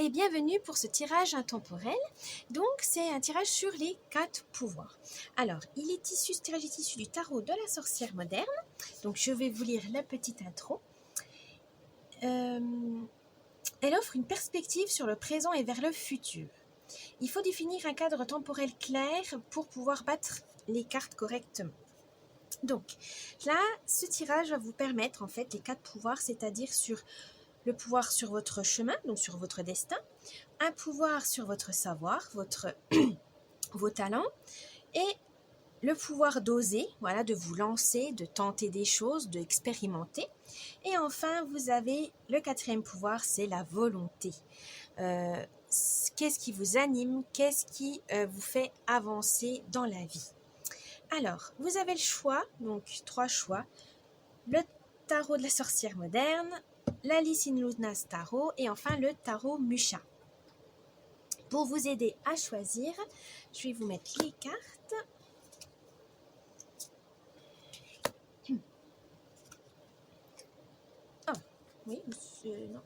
et bienvenue pour ce tirage intemporel. Donc c'est un tirage sur les 4 pouvoirs. Alors il est issu, ce tirage est issu du tarot de la sorcière moderne. Donc je vais vous lire la petite intro. Elle offre une perspective sur le présent et vers le futur. Il faut définir un cadre temporel clair pour pouvoir battre les cartes correctement. Donc là, ce tirage va vous permettre en fait les 4 pouvoirs, c'est-à-dire sur le pouvoir sur votre chemin, donc sur votre destin, un pouvoir sur votre savoir, vos talents, et le pouvoir d'oser, voilà, de vous lancer, de tenter des choses, d'expérimenter. Et enfin, vous avez le 4e pouvoir, c'est la volonté. Qu'est-ce qui vous anime? Qu'est-ce qui vous fait avancer dans la vie? Alors, vous avez le choix, donc 3 choix. Le tarot de la sorcière moderne, l'Alice in Luna's Tarot et enfin le tarot Musha. Pour vous aider à choisir, je vais vous mettre les cartes. Oh, oui, non.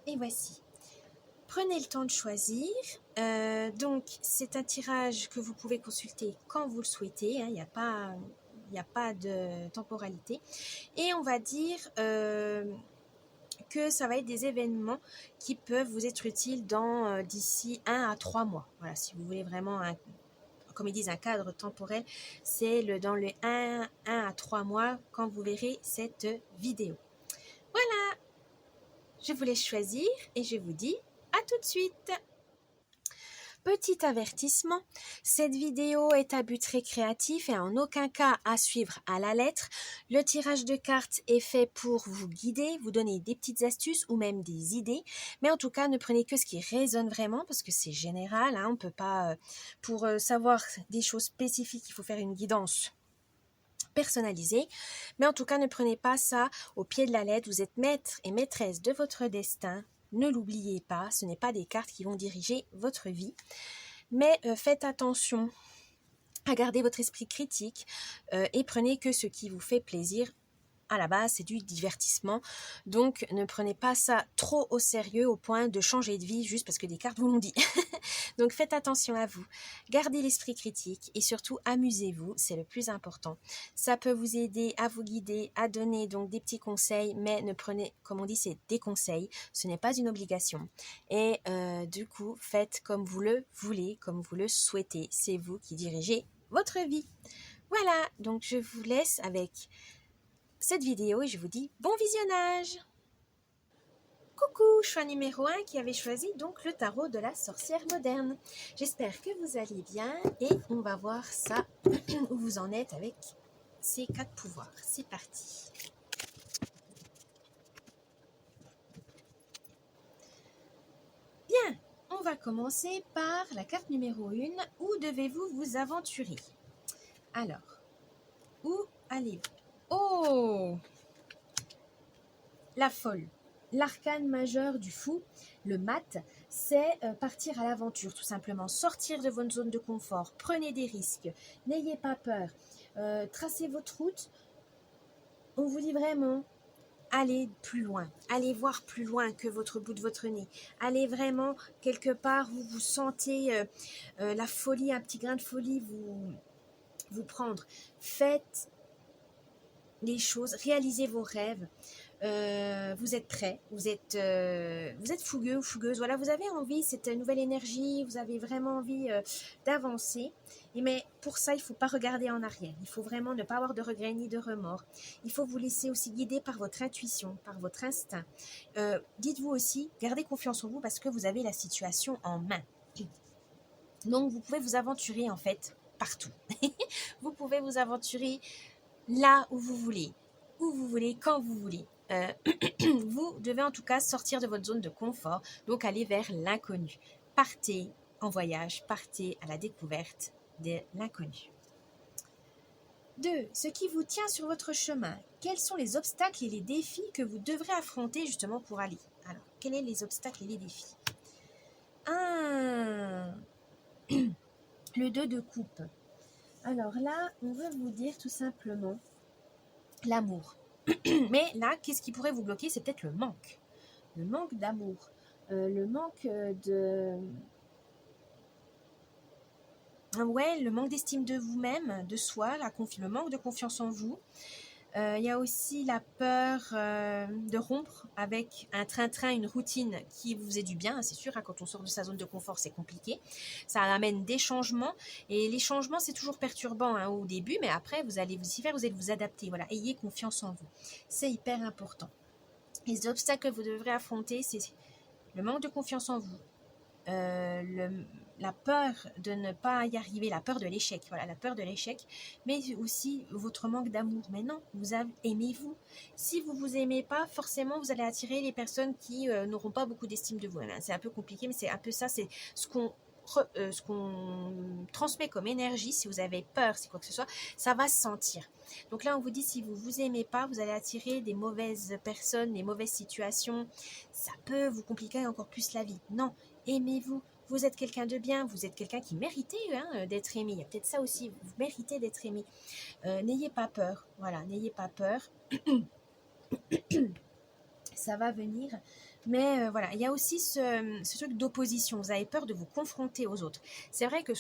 Et voici. Prenez le temps de choisir. Donc, c'est un tirage que vous pouvez consulter quand vous le souhaitez. Hein, il n'y a pas de temporalité. Et on va dire que ça va être des événements qui peuvent vous être utiles d'ici 1 à 3 mois. Voilà, si vous voulez vraiment, comme ils disent, un cadre temporel, c'est dans le 1 à 3 mois quand vous verrez cette vidéo. Voilà, je vous laisse choisir et je vous dis à tout de suite. Petit avertissement, cette vidéo est à but récréatif et en aucun cas à suivre à la lettre. Le tirage de cartes est fait pour vous guider, vous donner des petites astuces ou même des idées. Mais en tout cas, ne prenez que ce qui résonne vraiment parce que c'est général. Hein, on ne peut pas, pour savoir des choses spécifiques, il faut faire une guidance personnalisée. Mais en tout cas, ne prenez pas ça au pied de la lettre. Vous êtes maître et maîtresse de votre destin. Ne l'oubliez pas, ce n'est pas des cartes qui vont diriger votre vie. Mais faites attention à garder votre esprit critique et prenez que ce qui vous fait plaisir. À la base, c'est du divertissement. Donc, ne prenez pas ça trop au sérieux au point de changer de vie juste parce que des cartes vous l'ont dit. Donc, faites attention à vous. Gardez l'esprit critique et surtout, amusez-vous. C'est le plus important. Ça peut vous aider à vous guider, à donner donc des petits conseils, mais ne prenez, comme on dit, c'est des conseils. Ce n'est pas une obligation. Et du coup, faites comme vous le voulez, comme vous le souhaitez. C'est vous qui dirigez votre vie. Voilà, donc je vous laisse avec cette vidéo et je vous dis bon visionnage. Coucou, choix numéro 1 qui avait choisi donc le tarot de la sorcière moderne. J'espère que vous allez bien et on va voir ça où vous en êtes avec ces 4 pouvoirs. C'est parti. Bien, on va commencer par la carte numéro 1. Où devez-vous vous aventurer? Alors, où allez-vous? Oh, la folle. L'arcane majeur du fou, le mat, c'est partir à l'aventure, tout simplement. Sortir de votre zone de confort, prenez des risques, n'ayez pas peur, tracez votre route. On vous dit vraiment, allez plus loin, allez voir plus loin que votre bout de votre nez. Allez vraiment quelque part où vous sentez la folie, un petit grain de folie vous prendre. Faites les choses, réalisez vos rêves. Vous êtes prêt, vous êtes fougueux ou fougueuse, voilà, vous avez envie, cette nouvelle énergie, vous avez vraiment envie d'avancer, mais pour ça, il ne faut pas regarder en arrière, il faut vraiment ne pas avoir de regrets ni de remords, il faut vous laisser aussi guider par votre intuition, par votre instinct. Dites-vous aussi, gardez confiance en vous parce que vous avez la situation en main. Donc, vous pouvez vous aventurer en fait partout. Vous pouvez vous aventurer là où vous voulez, quand vous voulez. Vous devez en tout cas sortir de votre zone de confort, donc aller vers l'inconnu. Partez en voyage, partez à la découverte de l'inconnu. 2. Ce qui vous tient sur votre chemin. Quels sont les obstacles et les défis que vous devrez affronter justement pour aller? Alors, quels sont les obstacles et les défis? 1. Le 2 de coupe. Alors là, on veut vous dire tout simplement l'amour. Mais là, qu'est-ce qui pourrait vous bloquer? C'est peut-être le manque. Le manque d'amour. Le manque de... Ouais, le manque d'estime de vous-même, de soi, le manque de confiance en vous. Il y a aussi la peur de rompre avec un train-train, une routine qui vous faisait du bien, c'est sûr, hein, quand on sort de sa zone de confort, c'est compliqué. Ça amène des changements, et les changements, c'est toujours perturbant hein, au début, mais après, vous allez vous y faire, vous allez vous adapter. Voilà, ayez confiance en vous. C'est hyper important. Les obstacles que vous devrez affronter, c'est le manque de confiance en vous, la peur de ne pas y arriver, la peur de l'échec, voilà, la peur de l'échec, mais aussi votre manque d'amour. Mais non, aimez-vous. Si vous vous aimez pas, forcément, vous allez attirer les personnes qui n'auront pas beaucoup d'estime de vous. C'est un peu compliqué, mais c'est un peu ça, c'est ce qu'on transmet comme énergie. Si vous avez peur, si quoi que ce soit, ça va se sentir. Donc là, on vous dit, si vous vous aimez pas, vous allez attirer des mauvaises personnes, des mauvaises situations. Ça peut vous compliquer encore plus la vie. Non, aimez-vous. Vous êtes quelqu'un de bien, vous êtes quelqu'un qui méritait hein, d'être aimé. Il y a peut-être ça aussi, vous méritez d'être aimé. N'ayez pas peur, voilà, n'ayez pas peur. Ça va venir. Mais voilà, il y a aussi ce truc d'opposition. Vous avez peur de vous confronter aux autres. C'est vrai que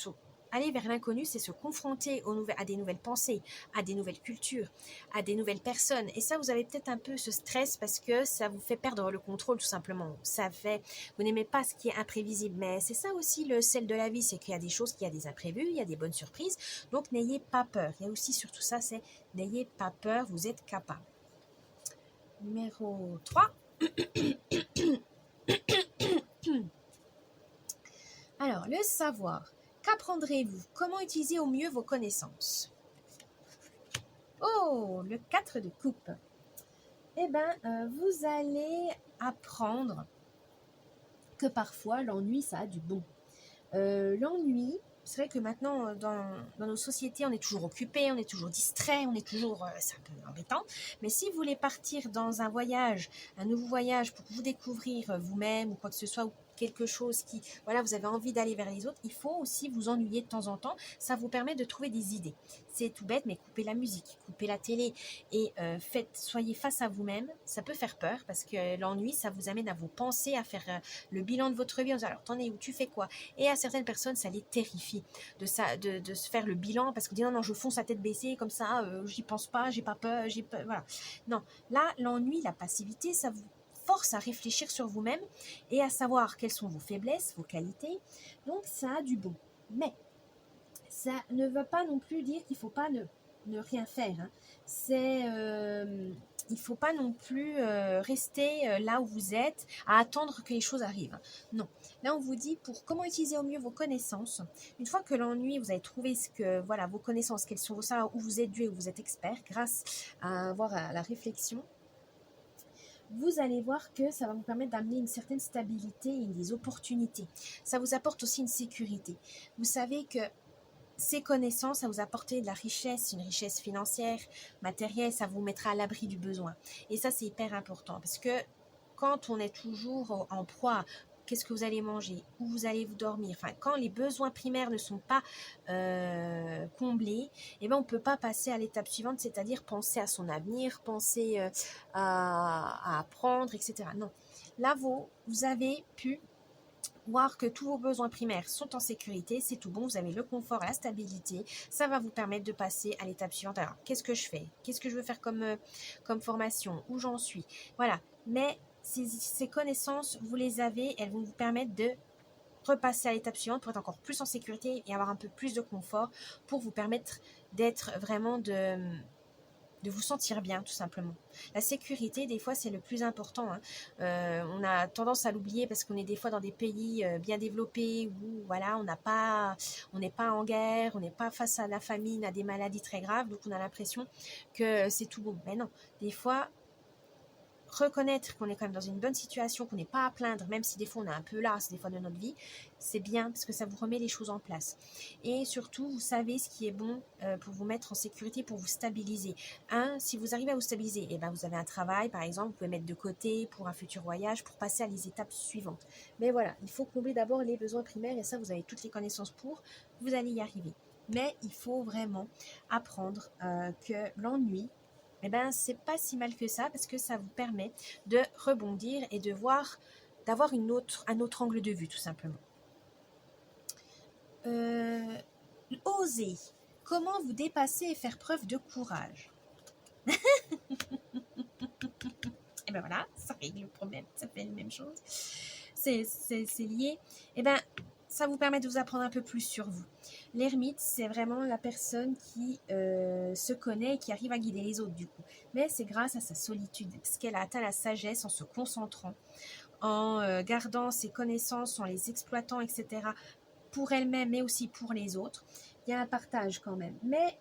aller vers l'inconnu, c'est se confronter à des nouvelles pensées, à des nouvelles cultures, à des nouvelles personnes. Et ça, vous avez peut-être un peu ce stress parce que ça vous fait perdre le contrôle tout simplement. Vous n'aimez pas ce qui est imprévisible. Mais c'est ça aussi le sel de la vie, c'est qu'il y a des choses, qu'il y a des imprévus, il y a des bonnes surprises. Donc n'ayez pas peur. Il y a aussi surtout ça, c'est n'ayez pas peur, vous êtes capable. Numéro 3. Alors, le savoir. Qu'apprendrez-vous? Comment utiliser au mieux vos connaissances? Oh, le 4 de coupe. Eh bien, vous allez apprendre que parfois, l'ennui, ça a du bon. L'ennui, c'est vrai que maintenant, dans nos sociétés, on est toujours occupé, on est toujours distrait, on est toujours... c'est un peu embêtant. Mais si vous voulez partir dans un voyage, un nouveau voyage pour vous découvrir vous-même ou quoi que ce soit, ou quelque chose qui, voilà, vous avez envie d'aller vers les autres, il faut aussi vous ennuyer de temps en temps. Ça vous permet de trouver des idées. C'est tout bête, mais coupez la musique, coupez la télé et soyez face à vous-même. Ça peut faire peur parce que l'ennui, ça vous amène à vous penser, à faire le bilan de votre vie. Alors, t'en es où? Tu fais quoi? Et à certaines personnes, ça les terrifie de se faire le bilan parce que dit non, je fonce à tête baissée comme ça, j'y pense pas, j'ai pas peur, voilà. Non, là, l'ennui, la passivité, ça vous force à réfléchir sur vous-même et à savoir quelles sont vos faiblesses, vos qualités. Donc, ça a du bon. Mais ça ne veut pas non plus dire qu'il ne faut pas ne rien faire. Hein. Il ne faut pas non plus rester là où vous êtes à attendre que les choses arrivent. Non. Là, on vous dit pour comment utiliser au mieux vos connaissances. Une fois que l'ennui, vous avez trouvé voilà, vos connaissances, quels sont vos savoirs, où vous êtes doué, où vous êtes expert, grâce à la réflexion, vous allez voir que ça va vous permettre d'amener une certaine stabilité et des opportunités. Ça vous apporte aussi une sécurité. Vous savez que ces connaissances, ça vous apporter de la richesse, une richesse financière, matérielle, ça vous mettra à l'abri du besoin. Et ça, c'est hyper important parce que quand on est toujours en proie, qu'est-ce que vous allez manger, où vous allez vous dormir, enfin, quand les besoins primaires ne sont pas comblés, eh ben, on ne peut pas passer à l'étape suivante, c'est-à-dire penser à son avenir, penser à apprendre, etc. Non. Là, vous avez pu voir que tous vos besoins primaires sont en sécurité, c'est tout bon, vous avez le confort et la stabilité, ça va vous permettre de passer à l'étape suivante. Alors, qu'est-ce que je fais? Qu'est-ce que je veux faire comme formation? Où j'en suis? Voilà, mais ces connaissances, vous les avez, elles vont vous permettre de repasser à l'étape suivante pour être encore plus en sécurité et avoir un peu plus de confort pour vous permettre d'être vraiment de vous sentir bien, tout simplement. La sécurité, des fois, c'est le plus important. Hein. On a tendance à l'oublier parce qu'on est des fois dans des pays bien développés où voilà, on n'est pas en guerre, on n'est pas face à la famine, à des maladies très graves, donc on a l'impression que c'est tout bon. Mais non, des fois, reconnaître qu'on est quand même dans une bonne situation, qu'on n'est pas à plaindre, même si des fois on est un peu las des fois de notre vie, c'est bien parce que ça vous remet les choses en place. Et surtout, vous savez ce qui est bon pour vous mettre en sécurité, pour vous stabiliser. Si vous arrivez à vous stabiliser, eh ben vous avez un travail, par exemple, vous pouvez mettre de côté pour un futur voyage, pour passer à les étapes suivantes. Mais voilà, il faut combler d'abord les besoins primaires et ça, vous avez toutes les connaissances pour, vous allez y arriver. Mais il faut vraiment apprendre que l'ennui, eh ben, c'est pas si mal que ça parce que ça vous permet de rebondir et de voir, d'avoir un autre angle de vue, tout simplement. Oser. Comment vous dépasser et faire preuve de courage? Et ben voilà, ça règle le problème, ça fait la même chose. C'est lié. Et ben, ça vous permet de vous apprendre un peu plus sur vous. L'ermite, c'est vraiment la personne qui se connaît et qui arrive à guider les autres, du coup. Mais c'est grâce à sa solitude, parce qu'elle a atteint la sagesse en se concentrant, en gardant ses connaissances, en les exploitant, etc., pour elle-même, mais aussi pour les autres. Il y a un partage quand même. Mais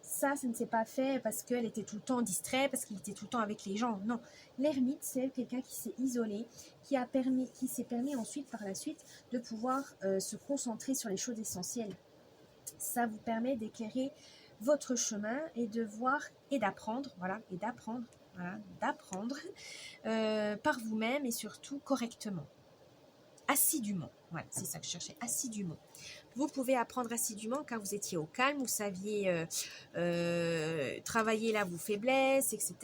ça ne s'est pas fait parce qu'elle était tout le temps distraite, parce qu'il était tout le temps avec les gens. Non, l'ermite, c'est quelqu'un qui s'est isolé, qui s'est permis ensuite, par la suite, de pouvoir se concentrer sur les choses essentielles. Ça vous permet d'éclairer votre chemin et de voir et d'apprendre, d'apprendre par vous-même et surtout correctement. Assidûment, voilà, c'est ça que je cherchais, assidûment. Vous pouvez apprendre assidûment car vous étiez au calme, vous saviez travailler là vos faiblesses, etc.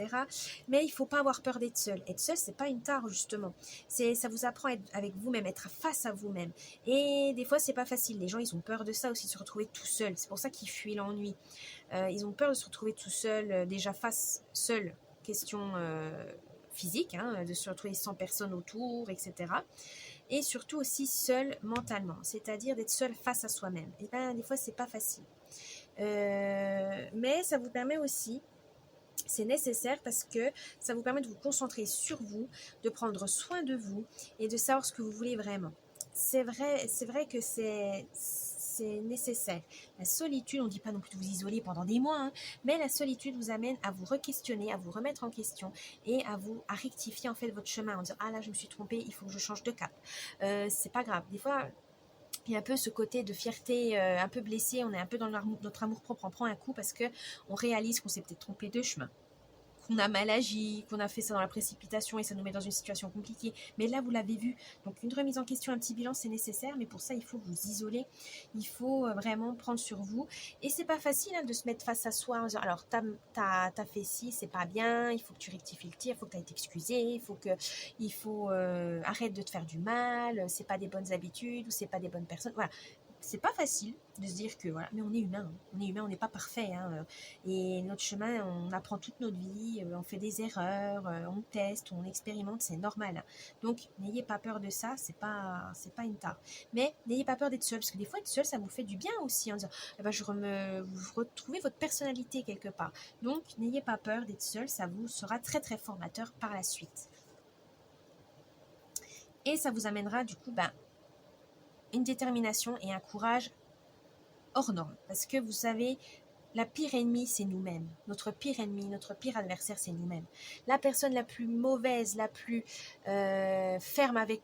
Mais il ne faut pas avoir peur d'être seul. Être seul, c'est pas une tare justement. Ça vous apprend à être avec vous-même, être face à vous-même. Et des fois, c'est pas facile. Les gens, ils ont peur de ça aussi, de se retrouver tout seul. C'est pour ça qu'ils fuient l'ennui. Ils ont peur de se retrouver tout seul, déjà seul, question physique, hein, de se retrouver sans personne autour, etc. Et surtout aussi seul mentalement, c'est-à-dire d'être seul face à soi-même. Et ben des fois c'est pas facile, mais ça vous permet aussi, c'est nécessaire parce que ça vous permet de vous concentrer sur vous, de prendre soin de vous et de savoir ce que vous voulez vraiment. C'est vrai que c'est nécessaire. La solitude, on ne dit pas non plus de vous isoler pendant des mois, hein, mais la solitude vous amène à vous re-questionner, à vous remettre en question et à rectifier en fait votre chemin en disant ah là je me suis trompée, il faut que je change de cap. C'est pas grave. Des fois il y a un peu ce côté de fierté un peu blessé, on est un peu dans notre amour-propre, on prend un coup parce que on réalise qu'on s'est peut-être trompé de chemin, qu'on a mal agi, qu'on a fait ça dans la précipitation et ça nous met dans une situation compliquée. Mais là, vous l'avez vu. Donc, une remise en question, un petit bilan, c'est nécessaire. Mais pour ça, il faut vous isoler. Il faut vraiment prendre sur vous. Et c'est pas facile hein, de se mettre face à soi en disant alors, t'as fait ci, c'est pas bien. Il faut que tu rectifies le tir. Il faut que tu ailles t'excuser. Il faut arrête de te faire du mal. C'est pas des bonnes habitudes ou c'est pas des bonnes personnes. Voilà. C'est pas facile de se dire que voilà, mais on est humain, on n'est pas parfait, hein, et notre chemin, on apprend toute notre vie, on fait des erreurs, on teste, on expérimente, c'est normal. Hein. Donc n'ayez pas peur de ça, c'est pas une tare. Mais n'ayez pas peur d'être seul, parce que des fois être seul, ça vous fait du bien aussi, en disant, eh ben, vous retrouvez votre personnalité quelque part. Donc n'ayez pas peur d'être seul, ça vous sera très très formateur par la suite. Et ça vous amènera du coup, une détermination et un courage hors norme. Parce que vous savez, la pire ennemie, c'est nous-mêmes. Notre pire ennemi, notre pire adversaire, c'est nous-mêmes. La personne la plus mauvaise, la plus ferme avec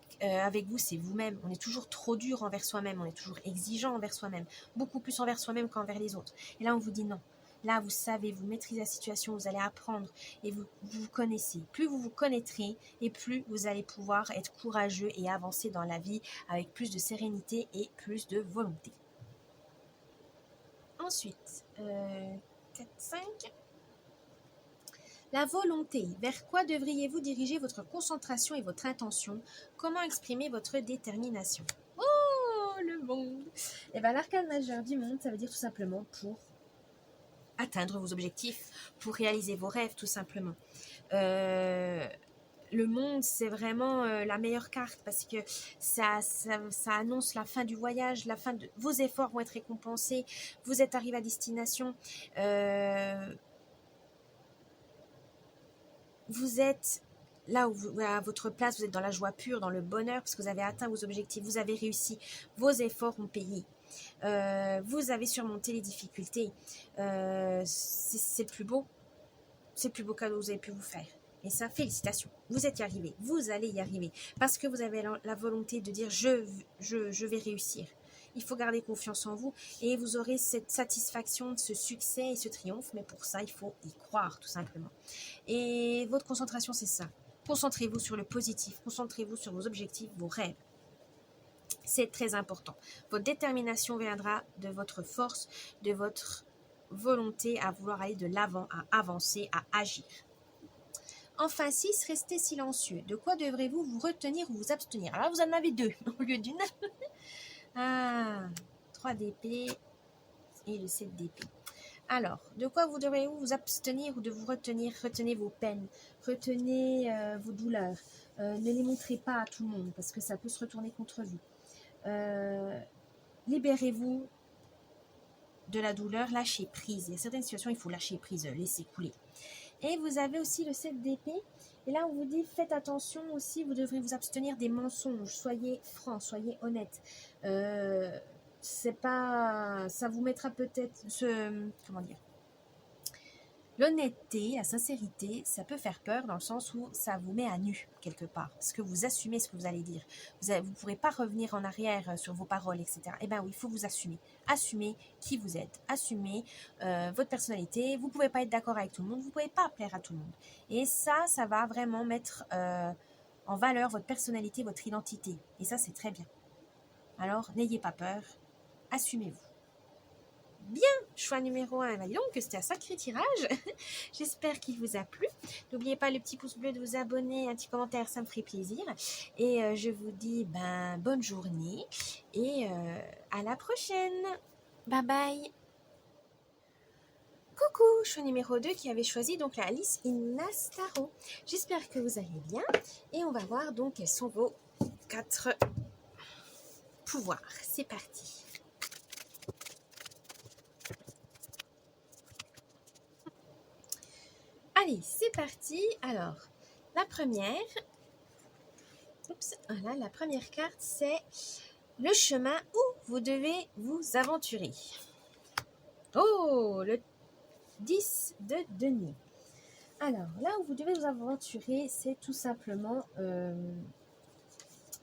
vous, c'est vous-même. On est toujours trop dur envers soi-même, on est toujours exigeant envers soi-même, beaucoup plus envers soi-même qu'envers les autres. Et là, on vous dit non. Là, vous savez, vous maîtrisez la situation, vous allez apprendre et vous vous connaissez. Plus vous vous connaîtrez et plus vous allez pouvoir être courageux et avancer dans la vie avec plus de sérénité et plus de volonté. Ensuite, 4, 5. La volonté. Vers quoi devriez-vous diriger votre concentration et votre intention? Comment exprimer votre détermination? Oh, le monde! Et bien, l'arcane majeur du monde, ça veut dire tout simplement pour atteindre vos objectifs, pour réaliser vos rêves, tout simplement. Le monde, c'est vraiment la meilleure carte parce que ça annonce la fin du voyage, la fin de vos efforts vont être récompensés, vous êtes arrivé à destination, vous êtes là où à votre place, vous êtes dans la joie pure, dans le bonheur parce que vous avez atteint vos objectifs, vous avez réussi, vos efforts ont payé. Vous avez surmonté les difficultés. C'est le plus beau cadeau que vous avez pu vous faire. Et ça, félicitations, vous êtes y arrivé, vous allez y arriver, parce que vous avez la volonté de dire je vais réussir. Il faut garder confiance en vous et vous aurez cette satisfaction, ce succès et ce triomphe, mais pour ça, il faut y croire tout simplement. Et votre concentration, c'est ça. Concentrez-vous sur le positif, concentrez-vous sur vos objectifs, vos rêves. C'est très important. Votre détermination viendra de votre force, de votre volonté à vouloir aller de l'avant, à avancer, à agir. Enfin 6, restez silencieux. De quoi devrez-vous vous retenir ou vous abstenir? Alors vous en avez 2 au lieu d'une. Ah, 3 d'épée et le 7 d'épée. Alors, de quoi vous devrez-vous vous abstenir ou de vous retenir? Retenez vos peines, retenez vos douleurs. Ne les montrez pas à tout le monde parce que ça peut se retourner contre vous. Libérez-vous de la douleur, lâchez prise. Il y a certaines situations, il faut lâcher prise, laisser couler. Et vous avez aussi le 7 d'épée. Et là, on vous dit, faites attention aussi, vous devrez vous abstenir des mensonges. Soyez franc, soyez honnête. C'est pas... Ça vous mettra peut-être... Comment dire? L'honnêteté, la sincérité, ça peut faire peur dans le sens où ça vous met à nu quelque part, parce que vous assumez ce que vous allez dire. Vous ne pourrez pas revenir en arrière sur vos paroles, etc. Eh bien oui, il faut vous assumer. Assumez qui vous êtes, assumez votre personnalité. Vous ne pouvez pas être d'accord avec tout le monde, vous ne pouvez pas plaire à tout le monde. Et ça va vraiment mettre en valeur votre personnalité, votre identité. Et ça, c'est très bien. Alors, n'ayez pas peur, assumez-vous. Bien, choix numéro 1. Bah, dis donc, c'était un sacré tirage. J'espère qu'il vous a plu. N'oubliez pas le petit pouce bleu de vous abonner, un petit commentaire, ça me ferait plaisir. Et je vous dis bonne journée et à la prochaine. Bye bye. Coucou, choix numéro 2 qui avait choisi donc la Alice in Astaro. J'espère que vous allez bien. Et on va voir donc quels sont vos 4 pouvoirs. C'est parti. Allez, c'est parti. Alors, la première, voilà, la première carte, c'est le chemin où vous devez vous aventurer. Oh, le 10 de denier. Alors, là où vous devez vous aventurer, c'est tout simplement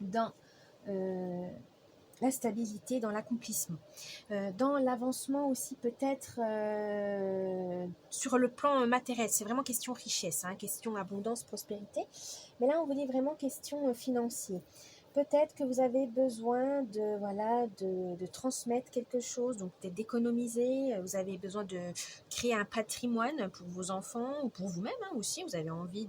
dans la stabilité, dans l'accomplissement, dans l'avancement aussi peut-être sur le plan matériel. C'est vraiment question richesse, hein, question abondance, prospérité. Mais là, on vous dit vraiment question financière. Peut-être que vous avez besoin de transmettre quelque chose, donc peut-être d'économiser. Vous avez besoin de créer un patrimoine pour vos enfants ou pour vous-même aussi. Vous avez envie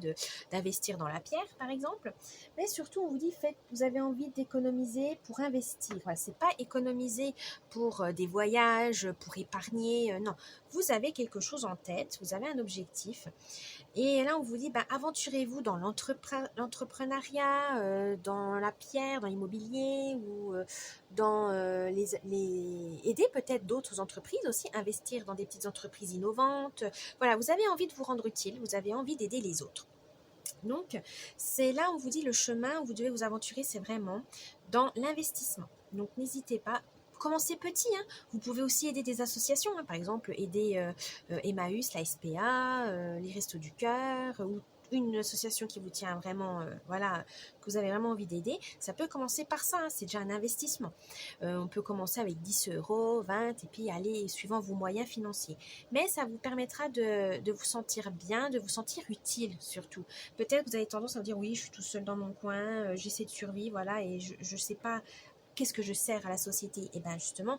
d'investir dans la pierre, par exemple. Mais surtout, on vous dit, vous avez envie d'économiser pour investir. Voilà, c'est pas économiser pour des voyages, pour épargner. Non, vous avez quelque chose en tête, vous avez un objectif. Et là, on vous dit, aventurez-vous dans l'entrepreneuriat, dans la pierre, dans l'immobilier ou dans aider peut-être d'autres entreprises aussi, investir dans des petites entreprises innovantes. Voilà, vous avez envie de vous rendre utile, vous avez envie d'aider les autres. Donc, c'est là où on vous dit le chemin où vous devez vous aventurer, c'est vraiment dans l'investissement. Donc, n'hésitez pas. Commencez petit, hein. Vous pouvez aussi aider des associations, hein. Par exemple aider Emmaüs, la SPA, les Restos du Cœur ou une association qui vous tient vraiment, que vous avez vraiment envie d'aider. Ça peut commencer par ça, hein. C'est déjà un investissement. On peut commencer avec 10 euros, 20 et puis aller suivant vos moyens financiers. Mais ça vous permettra de vous sentir bien, de vous sentir utile surtout. Peut-être vous avez tendance à vous dire oui, je suis tout seul dans mon coin, j'essaie de survivre, voilà, et je ne sais pas qu'est-ce que je sers à la société. Et bien justement,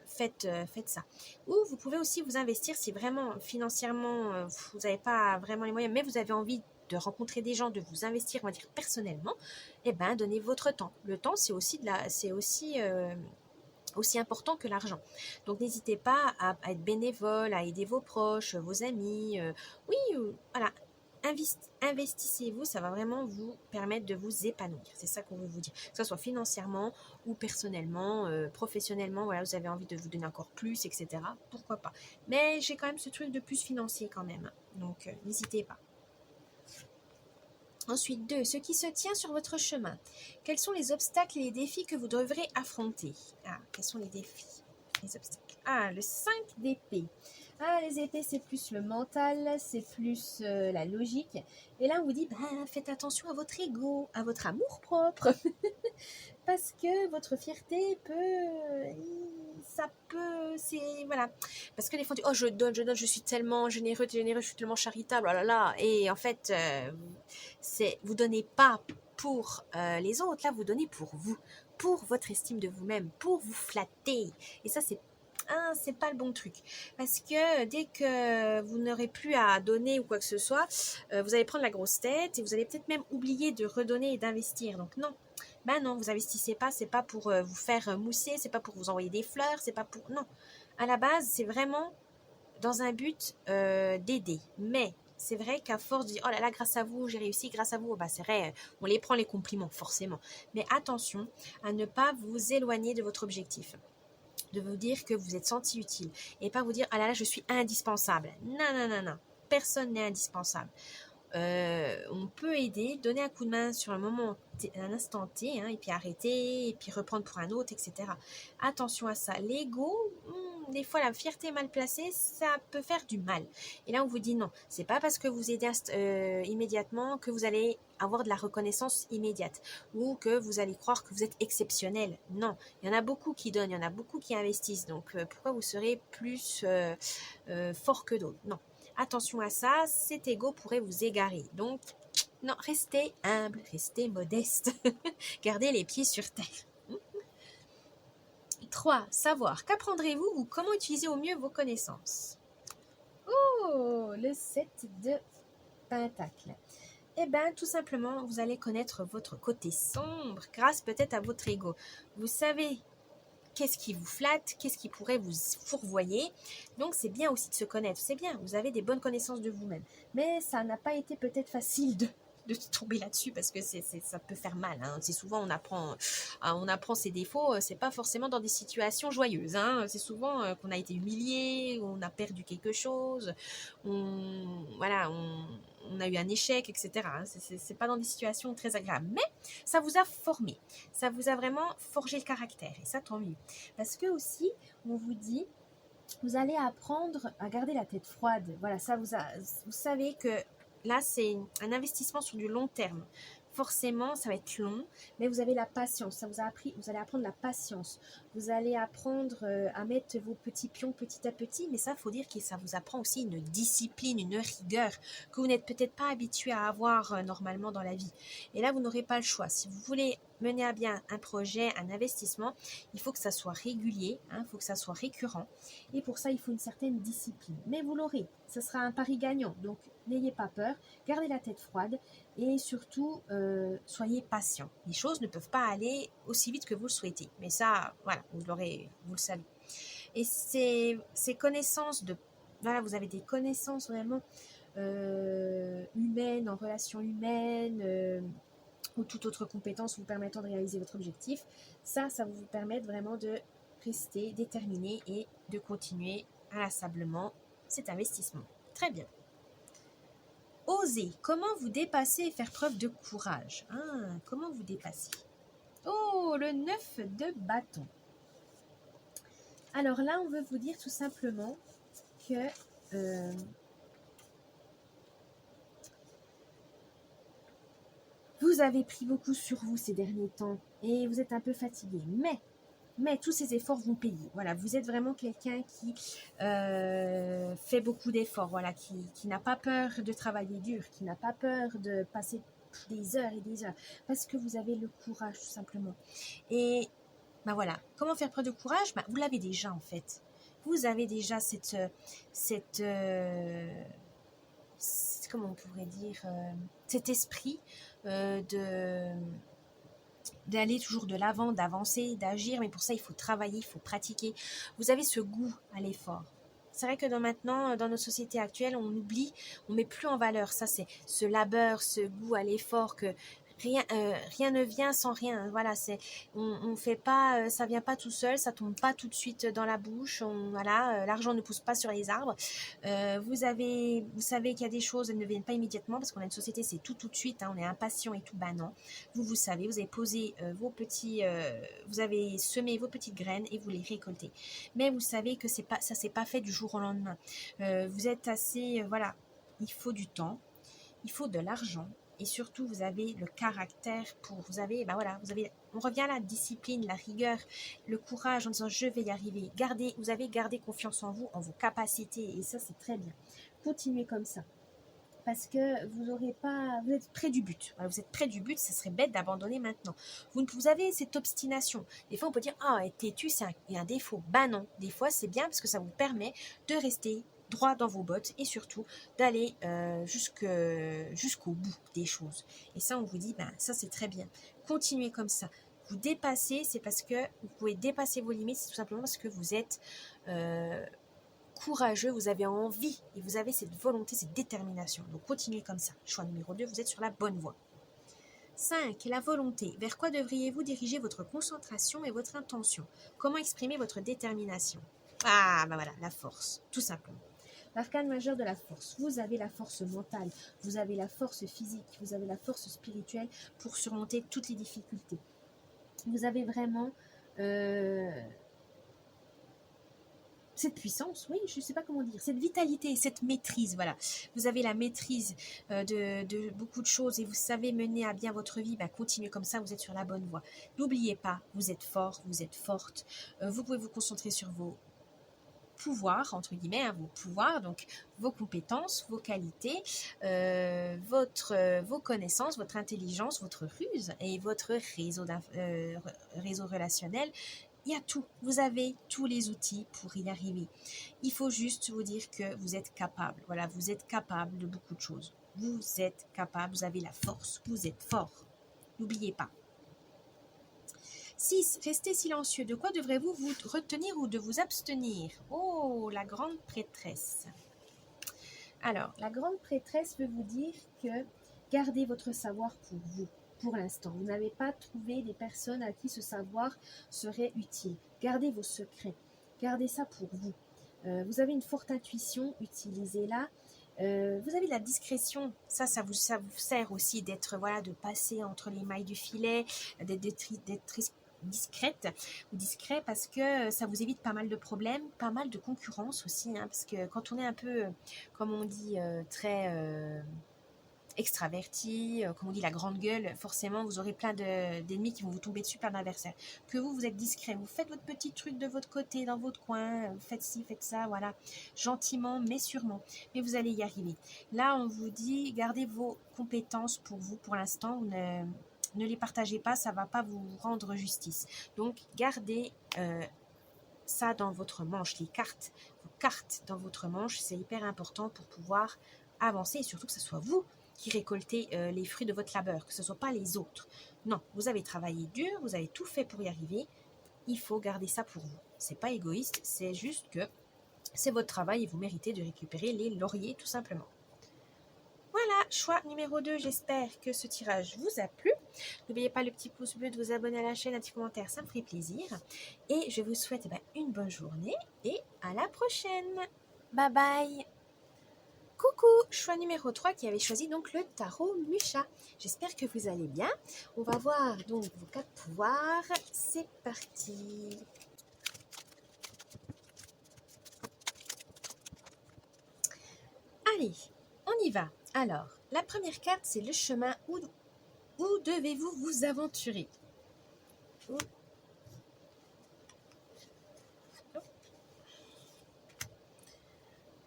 faites ça. Ou vous pouvez aussi vous investir si vraiment financièrement vous n'avez pas vraiment les moyens, mais vous avez envie de rencontrer des gens, de vous investir, on va dire personnellement. Et bien donnez votre temps. Le temps, c'est aussi aussi important que l'argent. Donc n'hésitez pas à être bénévole, à aider vos proches, vos amis. Voilà. Investissez-vous, ça va vraiment vous permettre de vous épanouir. C'est ça qu'on veut vous dire. Que ce soit financièrement ou personnellement, professionnellement, voilà, vous avez envie de vous donner encore plus, etc. Pourquoi pas. Mais j'ai quand même ce truc de plus financier quand même. Donc, n'hésitez pas. Ensuite, 2. Ce qui se tient sur votre chemin. Quels sont les obstacles et les défis que vous devrez affronter? Quels sont les défis, les obstacles? Le 5 d'épée. Les épées, c'est plus le mental, c'est plus la logique. Et là, on vous dit, faites attention à votre ego, à votre amour-propre. Parce que votre fierté voilà. Parce que des fois, on dit, je donne, je suis tellement généreux, je suis tellement charitable, oh là là. Et en fait, vous donnez pas pour les autres, là, vous donnez pour vous, pour votre estime de vous-même, pour vous flatter. Et ça, c'est ah, c'est pas le bon truc. Parce que dès que vous n'aurez plus à donner ou quoi que ce soit, vous allez prendre la grosse tête et vous allez peut-être même oublier de redonner et d'investir. Donc non, ben non, vous investissez pas, c'est pas pour vous faire mousser, c'est pas pour vous envoyer des fleurs, c'est pas pour... Non, à la base, c'est vraiment dans un but d'aider. Mais c'est vrai qu'à force de dire, oh là là, grâce à vous, j'ai réussi, grâce à vous, bah c'est vrai, on les prend les compliments, forcément. Mais attention à ne pas vous éloigner de votre objectif, de vous dire que vous êtes senti utile et pas vous dire ah là là je suis indispensable. Non, non, non, non. Personne n'est indispensable. On peut aider, donner un coup de main sur un instant T, hein, et puis arrêter, et puis reprendre pour un autre, etc. Attention à ça. L'ego, des fois la fierté mal placée, ça peut faire du mal. Et là on vous dit non, c'est pas parce que vous aidez immédiatement que vous allez avoir de la reconnaissance immédiate ou que vous allez croire que vous êtes exceptionnel. Non, il y en a beaucoup qui donnent, il y en a beaucoup qui investissent. Donc pourquoi vous serez plus fort que d'autres? Non. Attention à ça, cet ego pourrait vous égarer. Donc, non, restez humble, restez modeste. Gardez les pieds sur terre. 3. Savoir. Qu'apprendrez-vous ou comment utiliser au mieux vos connaissances? Oh, le 7 de Pentacle. Eh bien, tout simplement, vous allez connaître votre côté sombre grâce peut-être à votre ego. Vous savez qu'est-ce qui vous flatte, qu'est-ce qui pourrait vous fourvoyer. Donc, c'est bien aussi de se connaître. C'est bien, vous avez des bonnes connaissances de vous-même. Mais ça n'a pas été peut-être facile de tomber là-dessus parce que ça peut faire mal. Hein. C'est souvent, on apprend ses défauts. C'est pas forcément dans des situations joyeuses. Hein. C'est souvent qu'on a été humilié, on a perdu quelque chose, on a eu un échec, etc. Hein. C'est pas dans des situations très agréables. Mais ça vous a formé. Ça vous a vraiment forgé le caractère. Et ça, tant mieux. Parce que aussi, on vous dit, vous allez apprendre à garder la tête froide. Voilà, vous savez que là, c'est un investissement sur du long terme. Forcément, ça va être long, mais vous avez la patience. Vous allez apprendre la patience. Vous allez apprendre à mettre vos petits pions petit à petit, mais ça, il faut dire que ça vous apprend aussi une discipline, une rigueur que vous n'êtes peut-être pas habitué à avoir normalement dans la vie. Et là, vous n'aurez pas le choix. Si vous voulez mener à bien un projet, un investissement, il faut que ça soit régulier, il faut que ça soit récurrent. Et pour ça, il faut une certaine discipline. Mais vous l'aurez. Ce sera un pari gagnant. Donc, n'ayez pas peur. Gardez la tête froide. Et surtout, soyez patient. Les choses ne peuvent pas aller aussi vite que vous le souhaitez. Mais ça, voilà, vous le savez. Et ces connaissances voilà, vous avez des connaissances vraiment humaines, en relations humaines, ou toute autre compétence vous permettant de réaliser votre objectif. Ça va vous permettre vraiment de rester déterminé et de continuer inlassablement cet investissement. Très bien. Osez. Comment vous dépasser et faire preuve de courage? Comment vous dépasser? Oh, le 9 de bâton. Alors là, on veut vous dire tout simplement que vous avez pris beaucoup sur vous ces derniers temps et vous êtes un peu fatigué. Mais tous ces efforts vont payer. Voilà, vous êtes vraiment quelqu'un qui fait beaucoup d'efforts, voilà, qui n'a pas peur de travailler dur, qui n'a pas peur de passer des heures et des heures, parce que vous avez le courage tout simplement. Et ben voilà, comment faire preuve de courage? Vous l'avez déjà en fait. Vous avez déjà comment on pourrait dire, cet esprit d'aller toujours de l'avant, d'avancer, d'agir, mais pour ça il faut travailler, il faut pratiquer. Vous avez ce goût à l'effort. C'est vrai que maintenant, dans nos sociétés actuelles, on oublie, on met plus en valeur ça, c'est ce labeur, ce goût à l'effort que rien ne vient sans rien. Voilà, on fait pas, ça vient pas tout seul, ça tombe pas tout de suite dans la bouche. L'argent ne pousse pas sur les arbres. Vous savez qu'il y a des choses, elles ne viennent pas immédiatement parce qu'on a une société, c'est tout de suite. On est impatient et tout. Non. Vous savez, vous avez posé vous avez semé vos petites graines et vous les récoltez. Mais vous savez que ça s'est pas fait du jour au lendemain. Vous êtes assez, il faut du temps, il faut de l'argent. Et surtout, vous avez le caractère on revient à la discipline, la rigueur, le courage en disant je vais y arriver. Vous avez gardé confiance en vous, en vos capacités et ça c'est très bien. Continuez comme ça. parce que vous êtes près du but. Voilà, vous êtes près du but, ça serait bête d'abandonner maintenant. Vous avez cette obstination. Des fois, on peut dire, ah, être têtu, c'est un défaut. Ben non, des fois, c'est bien parce que ça vous permet de rester droit dans vos bottes et surtout d'aller jusqu'au bout des choses. Et ça, on vous dit, ben ça, c'est très bien. Continuez comme ça. Vous dépassez, c'est parce que vous pouvez dépasser vos limites, c'est tout simplement parce que vous êtes courageux, vous avez envie et vous avez cette volonté, cette détermination. Donc continuez comme ça. Choix numéro 2, vous êtes sur la bonne voie. 5. La volonté. Vers quoi devriez-vous diriger votre concentration et votre intention? Comment exprimer votre détermination? Ah, ben voilà, la force, tout simplement. L'arcane majeur de la force. Vous avez la force mentale, vous avez la force physique, vous avez la force spirituelle pour surmonter toutes les difficultés. Vous avez vraiment cette puissance, oui, je ne sais pas comment dire, cette vitalité, cette maîtrise, voilà. Vous avez la maîtrise de beaucoup de choses et vous savez mener à bien votre vie, ben, continuez comme ça, vous êtes sur la bonne voie. N'oubliez pas, vous êtes fort, vous êtes forte, vous pouvez vous concentrer sur vos pouvoirs, entre guillemets, hein, vos pouvoirs, donc vos compétences, vos qualités, vos connaissances, votre intelligence, votre ruse et votre réseau relationnel. Il y a tout, vous avez tous les outils pour y arriver. Il faut juste vous dire que vous êtes capable, voilà, vous êtes capable de beaucoup de choses. Vous êtes capable, vous avez la force, vous êtes fort. N'oubliez pas. 6. Restez silencieux. De quoi devrez-vous vous retenir ou de vous abstenir? Oh, la grande prêtresse. Alors, la grande prêtresse veut vous dire que gardez votre savoir pour vous, pour l'instant. Vous n'avez pas trouvé des personnes à qui ce savoir serait utile. Gardez vos secrets. Gardez ça pour vous. Vous avez une forte intuition, utilisez-la. Vous avez de la discrétion, ça vous sert aussi d'être, voilà, de passer entre les mailles du filet, d'être discrète ou discret parce que ça vous évite pas mal de problèmes, pas mal de concurrence aussi, hein, parce que quand on est un peu, comme on dit, très extraverti, comme on dit la grande gueule, forcément vous aurez plein d'ennemis qui vont vous tomber dessus, plein d'adversaires. Que vous êtes discret, vous faites votre petit truc de votre côté, dans votre coin, vous faites ci, faites ça, voilà, gentiment mais sûrement, mais vous allez y arriver. Là on vous dit, gardez vos compétences pour vous pour l'instant, ne les partagez pas, ça ne va pas vous rendre justice. Donc, gardez ça dans votre manche, vos cartes dans votre manche, c'est hyper important pour pouvoir avancer et surtout que ce soit vous qui récoltez les fruits de votre labeur, que ce ne soit pas les autres. Non, vous avez travaillé dur, vous avez tout fait pour y arriver, il faut garder ça pour vous. Ce n'est pas égoïste, c'est juste que c'est votre travail et vous méritez de récupérer les lauriers tout simplement. Voilà, choix numéro 2, j'espère que ce tirage vous a plu. N'oubliez pas le petit pouce bleu, de vous abonner à la chaîne, un petit commentaire, ça me ferait plaisir. Et je vous souhaite une bonne journée et à la prochaine. Bye bye. Coucou, choix numéro 3 qui avait choisi donc le tarot Musha. J'espère que vous allez bien. On va voir donc vos 4 pouvoirs. C'est parti. Allez, on y va. Alors, la première carte, c'est le chemin où devez-vous vous aventurer.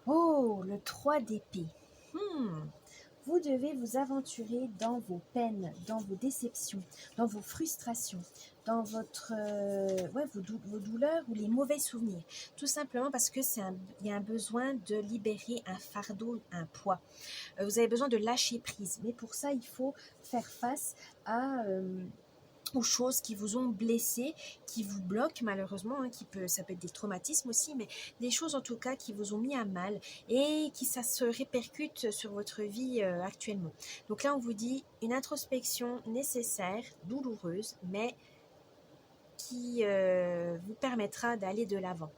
Oh, le 3 d'épée. Vous devez vous aventurer dans vos peines, dans vos déceptions, dans vos frustrations, dans vos douleurs ou les mauvais souvenirs. Tout simplement parce que il y a un besoin de libérer un fardeau, un poids. Vous avez besoin de lâcher prise. Mais pour ça, il faut faire face aux choses qui vous ont blessé, qui vous bloquent malheureusement, hein, ça peut être des traumatismes aussi, mais des choses en tout cas qui vous ont mis à mal et ça se répercute sur votre vie actuellement. Donc là, on vous dit une introspection nécessaire, douloureuse, mais qui vous permettra d'aller de l'avant.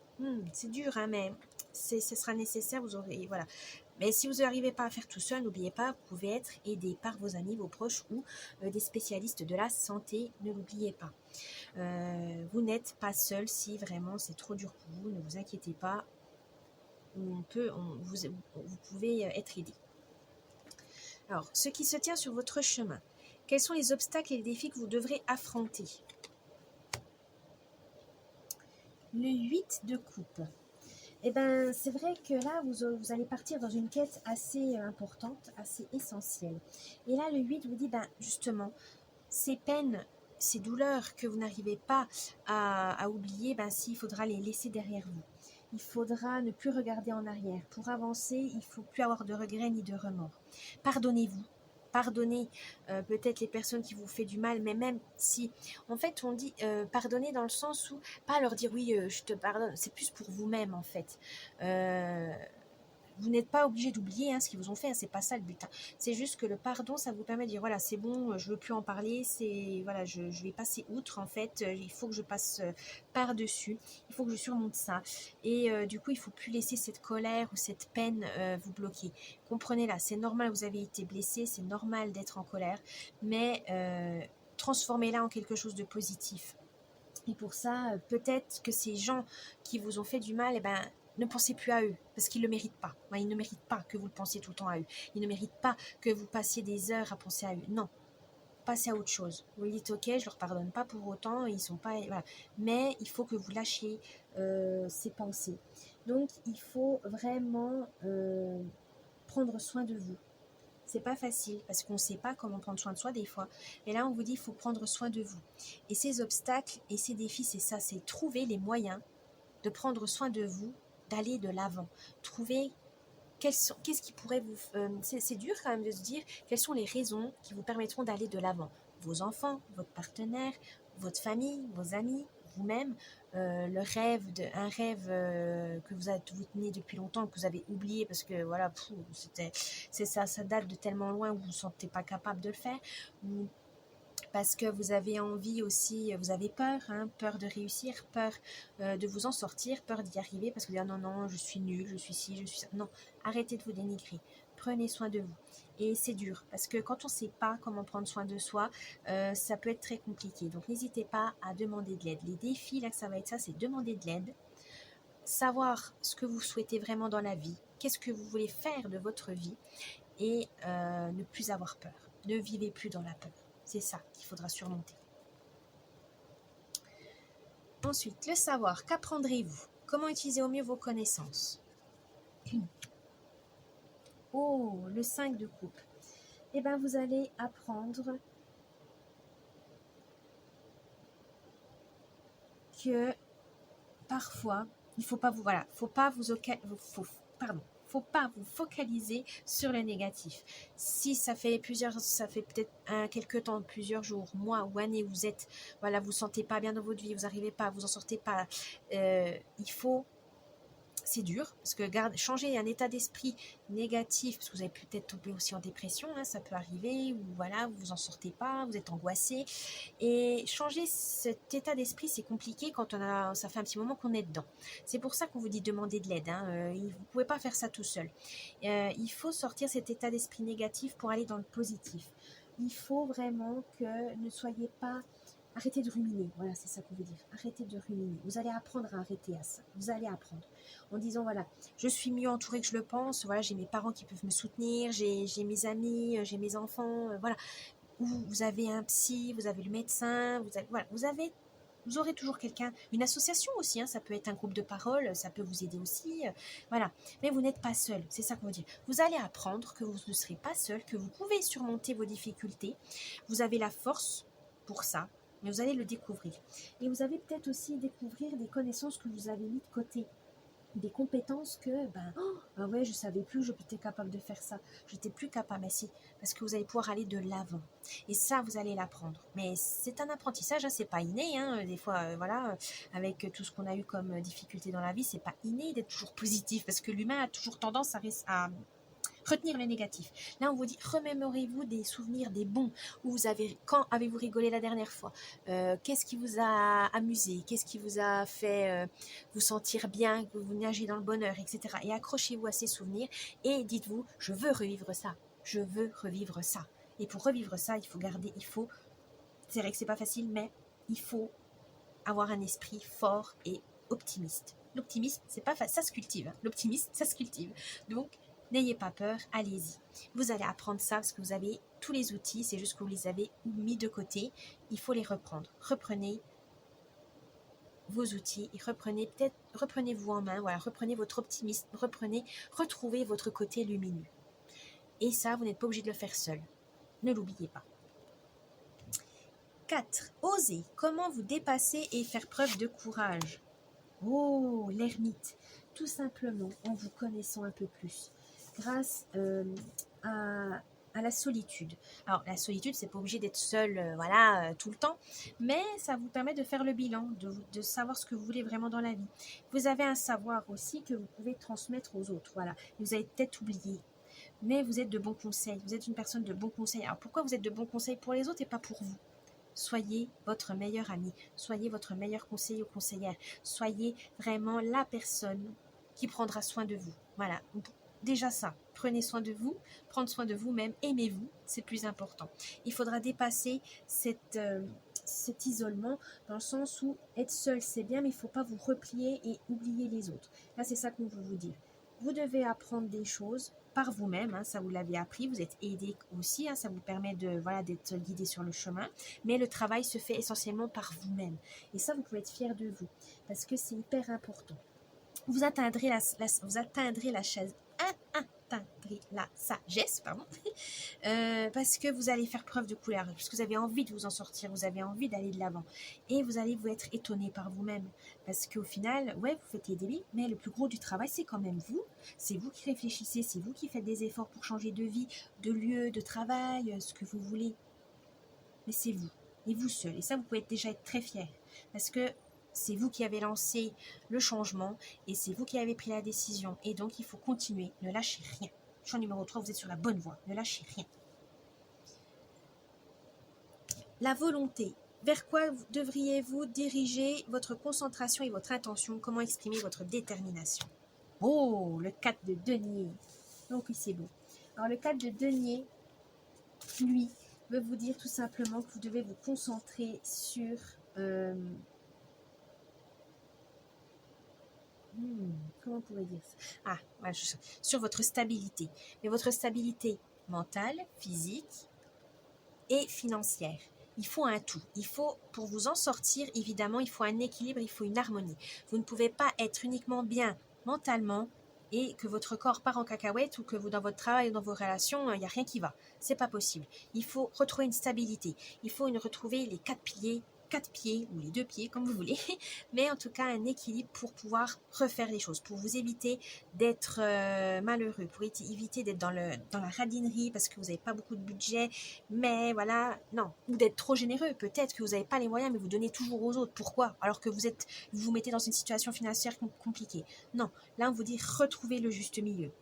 C'est dur, hein, mais ce sera nécessaire, vous aurez, voilà. Mais si vous n'arrivez pas à faire tout seul, n'oubliez pas, vous pouvez être aidé par vos amis, vos proches ou des spécialistes de la santé, ne l'oubliez pas. Vous n'êtes pas seul si vraiment c'est trop dur pour vous, ne vous inquiétez pas, vous pouvez être aidé. Alors, ce qui se tient sur votre chemin, quels sont les obstacles et les défis que vous devrez affronter? Le 8 de coupe. Eh ben, c'est vrai que là, vous allez partir dans une quête assez importante, assez essentielle. Et là, le 8 vous dit, ben, justement, ces peines, ces douleurs que vous n'arrivez pas à oublier, ben, il faudra les laisser derrière vous. Il faudra ne plus regarder en arrière. Pour avancer, il ne faut plus avoir de regrets ni de remords. Pardonnez-vous. Pardonnez peut-être les personnes qui vous font du mal, mais même si, en fait, on dit pardonner dans le sens où, pas leur dire oui, je te pardonne, c'est plus pour vous-même en fait. Euh, vous n'êtes pas obligé d'oublier ce qu'ils vous ont fait, c'est pas ça le but. C'est juste que le pardon, ça vous permet de dire voilà, c'est bon, je veux plus en parler, c'est voilà, je vais passer outre en fait, il faut que je passe par-dessus, il faut que je surmonte ça. Et du coup, il faut plus laisser cette colère ou cette peine vous bloquer. Comprenez-la, c'est normal, vous avez été blessé, c'est normal d'être en colère, mais transformez-la en quelque chose de positif. Et pour ça, peut-être que ces gens qui vous ont fait du mal, eh ben, ne pensez plus à eux, parce qu'ils ne le méritent pas. Ils ne méritent pas que vous le pensiez tout le temps à eux. Ils ne méritent pas que vous passiez des heures à penser à eux. Non, passez à autre chose. Vous dites, ok, je ne leur pardonne pas pour autant, ils sont pas... Voilà. Mais il faut que vous lâchiez ces pensées. Donc, il faut vraiment prendre soin de vous. C'est pas facile parce qu'on ne sait pas comment prendre soin de soi des fois. Et là, on vous dit il faut prendre soin de vous. Et ces obstacles et ces défis, c'est ça, c'est trouver les moyens de prendre soin de vous, d'aller de l'avant. Trouver qu'est-ce qui pourrait vous... c'est dur quand même de se dire quelles sont les raisons qui vous permettront d'aller de l'avant. Vos enfants, votre partenaire, votre famille, vos amis, vous-même, un rêve que vous tenez depuis longtemps, que vous avez oublié parce que voilà, ça date de tellement loin où vous ne vous sentez pas capable de le faire, ou parce que vous avez envie aussi, vous avez peur, peur de réussir, peur de vous en sortir, peur d'y arriver, parce que vous dites non, non, je suis nulle, je suis ci, je suis ça. Non, arrêtez de vous dénigrer, prenez soin de vous. Et c'est dur, parce que quand on ne sait pas comment prendre soin de soi, ça peut être très compliqué. Donc n'hésitez pas à demander de l'aide. Les défis, là, que ça va être ça, c'est demander de l'aide, savoir ce que vous souhaitez vraiment dans la vie, qu'est-ce que vous voulez faire de votre vie, et ne plus avoir peur. Ne vivez plus dans la peur. C'est ça qu'il faudra surmonter. Ensuite, le savoir. Qu'apprendrez-vous? Comment utiliser au mieux vos connaissances? Oh, le 5 de coupe. Eh bien, vous allez apprendre que parfois, il faut pas vous, voilà, faut pas faut pas vous focaliser sur le négatif. Si ça fait peut-être quelques temps, plusieurs jours, mois ou années, vous sentez pas bien dans votre vie, vous n'arrivez pas, vous en sortez pas, c'est dur, parce que changer un état d'esprit négatif, parce que vous avez peut-être tombé aussi en dépression, ça peut arriver, ou voilà, vous en sortez pas, vous êtes angoissé, et changer cet état d'esprit, c'est compliqué quand ça fait un petit moment qu'on est dedans. C'est pour ça qu'on vous dit demander de l'aide, vous pouvez pas faire ça tout seul. Il faut sortir cet état d'esprit négatif pour aller dans le positif. Il faut vraiment que ne soyez pas... Arrêtez de ruminer, voilà, c'est ça qu'on veut dire. Arrêtez de ruminer. Vous allez apprendre à arrêter à ça. Vous allez apprendre. En disant, voilà, je suis mieux entourée que je le pense. Voilà, j'ai mes parents qui peuvent me soutenir. J'ai mes amis, j'ai mes enfants. Voilà. Ou vous avez un psy, vous avez le médecin. Vous aurez toujours quelqu'un. Une association aussi, ça peut être un groupe de parole. Ça peut vous aider aussi. Voilà. Mais vous n'êtes pas seul. C'est ça qu'on veut dire. Vous allez apprendre que vous ne serez pas seul, que vous pouvez surmonter vos difficultés. Vous avez la force pour ça. Mais vous allez le découvrir. Et vous allez peut-être aussi découvrir des connaissances que vous avez mis de côté. Des compétences que, ouais, je savais plus, j'étais capable de faire ça. J'étais plus capable, mais si, parce que vous allez pouvoir aller de l'avant. Et ça, vous allez l'apprendre. Mais c'est un apprentissage, c'est pas inné, des fois, voilà, avec tout ce qu'on a eu comme difficulté dans la vie, c'est pas inné d'être toujours positif, parce que l'humain a toujours tendance à retenir le négatif. Là, on vous dit, remémorez-vous des souvenirs, des bons, quand avez-vous rigolé la dernière fois, qu'est-ce qui vous a amusé, qu'est-ce qui vous a fait vous sentir bien, que vous nagez dans le bonheur, etc. Et accrochez-vous à ces souvenirs et dites-vous, je veux revivre ça, je veux revivre ça. Et pour revivre ça, c'est vrai que c'est pas facile, mais il faut avoir un esprit fort et optimiste. L'optimisme, c'est pas ça se cultive. L'optimisme, ça se cultive. Donc, n'ayez pas peur, allez-y. Vous allez apprendre ça parce que vous avez tous les outils, c'est juste que vous les avez mis de côté. Il faut les reprendre. Reprenez vos outils et reprenez-vous en main, voilà, reprenez votre optimisme, retrouvez votre côté lumineux. Et ça, vous n'êtes pas obligé de le faire seul. Ne l'oubliez pas. 4. Osez. Comment vous dépasser et faire preuve de courage? Oh, l'ermite. Tout simplement en vous connaissant un peu plus. Grâce à la solitude. Alors, la solitude, c'est pas obligé d'être seul, tout le temps, mais ça vous permet de faire le bilan, de savoir ce que vous voulez vraiment dans la vie. Vous avez un savoir aussi que vous pouvez transmettre aux autres, voilà. Vous avez peut-être oublié, mais vous êtes de bons conseils. Vous êtes une personne de bons conseils. Alors, pourquoi vous êtes de bons conseils pour les autres et pas pour vous? Soyez votre meilleur ami, soyez votre meilleur conseiller ou conseillère, soyez vraiment la personne qui prendra soin de vous. Voilà, déjà ça, prenez soin de vous, prendre soin de vous-même, aimez-vous, c'est plus important. Il faudra dépasser cet isolement dans le sens où être seul c'est bien, mais il ne faut pas vous replier et oublier les autres. Là, c'est ça qu'on veut vous dire. Vous devez apprendre des choses par vous-même, ça vous l'avez appris, vous êtes aidé aussi, ça vous permet d'être guidé sur le chemin, mais le travail se fait essentiellement par vous-même. Et ça, vous pouvez être fier de vous, parce que c'est hyper important. Vous atteindrez la sagesse, parce que vous allez faire preuve de couleur, parce que vous avez envie de vous en sortir, vous avez envie d'aller de l'avant, et vous allez vous être étonné par vous-même, parce qu'au final, ouais, vous faites aider, mais le plus gros du travail, c'est quand même vous, c'est vous qui réfléchissez, c'est vous qui faites des efforts pour changer de vie, de lieu, de travail, ce que vous voulez, mais c'est vous, et vous seul, et ça, vous pouvez déjà être très fier, parce que c'est vous qui avez lancé le changement, et c'est vous qui avez pris la décision, et donc il faut continuer, ne lâchez rien. Choix numéro 3, vous êtes sur la bonne voie. Ne lâchez rien. La volonté. Vers quoi devriez-vous diriger votre concentration et votre intention? Comment exprimer votre détermination? Oh, le 4 de denier. Donc oui, c'est beau. Alors le 4 de denier, lui, veut vous dire tout simplement que vous devez vous concentrer sur... comment on pourrait dire ça? Sur votre stabilité. Mais votre stabilité mentale, physique et financière. Il faut un tout. Il faut, pour vous en sortir, évidemment, il faut un équilibre, il faut une harmonie. Vous ne pouvez pas être uniquement bien mentalement et que votre corps part en cacahuète ou que vous, dans votre travail ou dans vos relations, il n'y a rien qui va. C'est pas possible. Il faut retrouver une stabilité. Il faut retrouver les 4 pieds ou les 2 pieds, comme vous voulez, mais en tout cas un équilibre pour pouvoir refaire les choses, pour vous éviter d'être malheureux, pour éviter d'être dans la radinerie parce que vous n'avez pas beaucoup de budget, mais voilà, non, ou d'être trop généreux, peut-être que vous n'avez pas les moyens, mais vous donnez toujours aux autres. Pourquoi? Alors que vous vous mettez dans une situation financière compliquée. Non, là on vous dit retrouvez le juste milieu.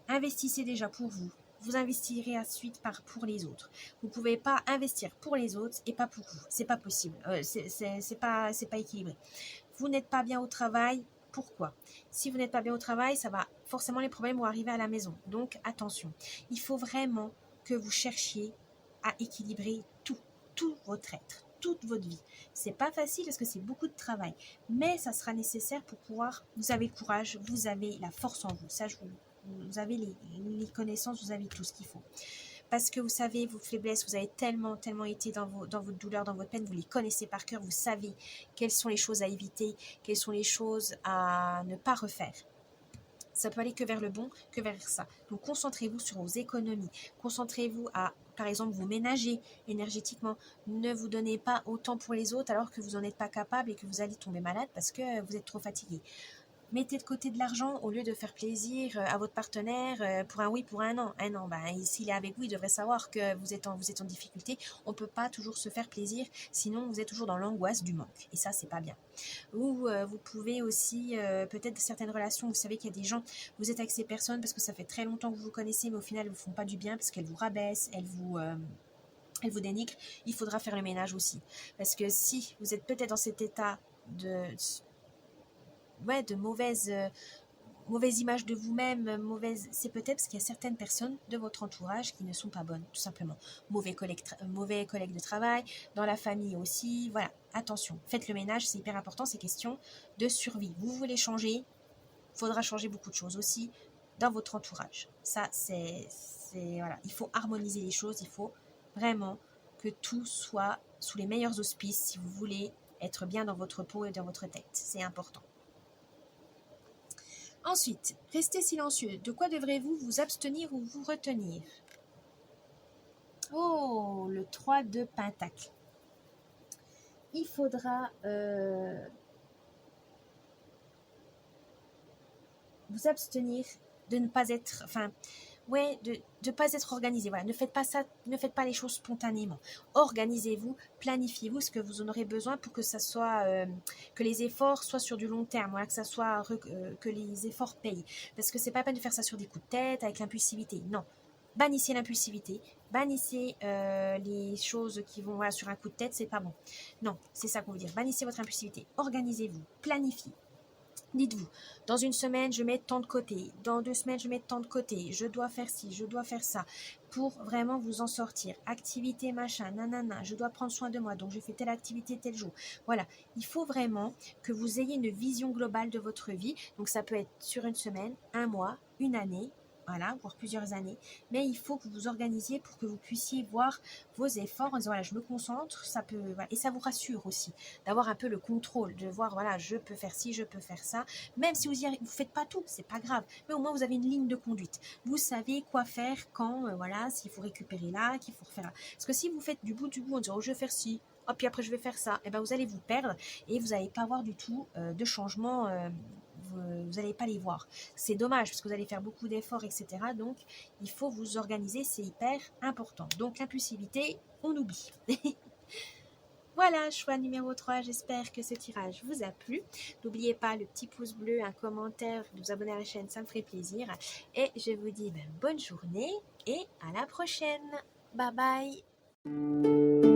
Investissez déjà pour vous. Vous investirez ensuite pour les autres. Vous ne pouvez pas investir pour les autres et pas pour vous. C'est pas possible. C'est pas équilibré. Vous n'êtes pas bien au travail. Pourquoi? Si vous n'êtes pas bien au travail, forcément les problèmes vont arriver à la maison. Donc attention. Il faut vraiment que vous cherchiez à équilibrer tout votre être, toute votre vie. C'est pas facile parce que c'est beaucoup de travail, mais ça sera nécessaire pour pouvoir. Vous avez le courage, vous avez la force en vous. Ça, vous avez les connaissances, vous avez tout ce qu'il faut. Parce que vous savez vos faiblesses, vous avez tellement été dans votre douleur, dans votre peine, vous les connaissez par cœur, vous savez quelles sont les choses à éviter, quelles sont les choses à ne pas refaire. Ça peut aller que vers le bon, que vers ça. Donc concentrez-vous sur vos économies, concentrez-vous à, par exemple, vous ménager énergétiquement. Ne vous donnez pas autant pour les autres alors que vous n'en êtes pas capable et que vous allez tomber malade parce que vous êtes trop fatigué. Mettez de côté de l'argent au lieu de faire plaisir à votre partenaire pour un oui, pour un non. Un non, s'il est avec vous, il devrait savoir que vous êtes en difficulté. On ne peut pas toujours se faire plaisir, sinon vous êtes toujours dans l'angoisse du manque. Et ça, c'est pas bien. Ou vous pouvez aussi, peut-être certaines relations, vous savez qu'il y a des gens, vous êtes avec ces personnes parce que ça fait très longtemps que vous vous connaissez, mais au final, elles ne vous font pas du bien parce qu'elles vous rabaissent, elles vous dénigrent. Il faudra faire le ménage aussi. Parce que si vous êtes peut-être dans cet état de mauvaise image de vous-même, c'est peut-être parce qu'il y a certaines personnes de votre entourage qui ne sont pas bonnes, tout simplement. Mauvais collègues de travail, dans la famille aussi, voilà, attention, faites le ménage, c'est hyper important, c'est question de survie. Vous voulez changer, il faudra changer beaucoup de choses aussi dans votre entourage. Ça, voilà, il faut harmoniser les choses, il faut vraiment que tout soit sous les meilleurs auspices si vous voulez être bien dans votre peau et dans votre tête. C'est important. Ensuite, restez silencieux. De quoi devrez-vous vous abstenir ou vous retenir? Oh, le 3 de Pentacle. Il faudra vous abstenir de ne pas être, de pas être organisé. Voilà, ne faites pas ça, ne faites pas les choses spontanément. Organisez-vous, planifiez-vous ce que vous en aurez besoin pour que ça soit, que les efforts soient sur du long terme, voilà, que ça soit, que les efforts payent. Parce que c'est pas la peine de faire ça sur des coups de tête, avec l'impulsivité. Non. Bannissez l'impulsivité, bannissez les choses qui vont voilà, sur un coup de tête, c'est pas bon. Non, c'est ça qu'on veut dire. Bannissez votre impulsivité, organisez-vous, planifiez. Dites-vous, dans une semaine, je mets tant de côté, dans 2 semaines, je mets tant de côté, je dois faire ci, je dois faire ça, pour vraiment vous en sortir. Activité, machin, nanana, je dois prendre soin de moi, donc je fais telle activité tel jour. Voilà, il faut vraiment que vous ayez une vision globale de votre vie, donc ça peut être sur une semaine, un mois, une année, voilà, voire plusieurs années, mais il faut que vous vous organisiez pour que vous puissiez voir vos efforts en disant, voilà, je me concentre, ça peut, voilà, et ça vous rassure aussi d'avoir un peu le contrôle, de voir, voilà, je peux faire ci, je peux faire ça, même si vous ne faites pas tout, c'est pas grave, mais au moins vous avez une ligne de conduite, vous savez quoi faire quand, voilà, s'il faut récupérer là, qu'il faut refaire là, parce que si vous faites du bout en disant, oh, je vais faire ci, hop, puis après je vais faire ça, et ben vous allez vous perdre, et vous n'allez pas avoir du tout de changement, vous n'allez pas les voir. C'est dommage parce que vous allez faire beaucoup d'efforts, etc. Donc, il faut vous organiser, c'est hyper important. Donc, l'impulsivité, on oublie. Voilà, choix numéro 3. J'espère que ce tirage vous a plu. N'oubliez pas le petit pouce bleu, un commentaire, de vous abonner à la chaîne, ça me ferait plaisir. Et je vous dis bonne journée et à la prochaine. Bye bye.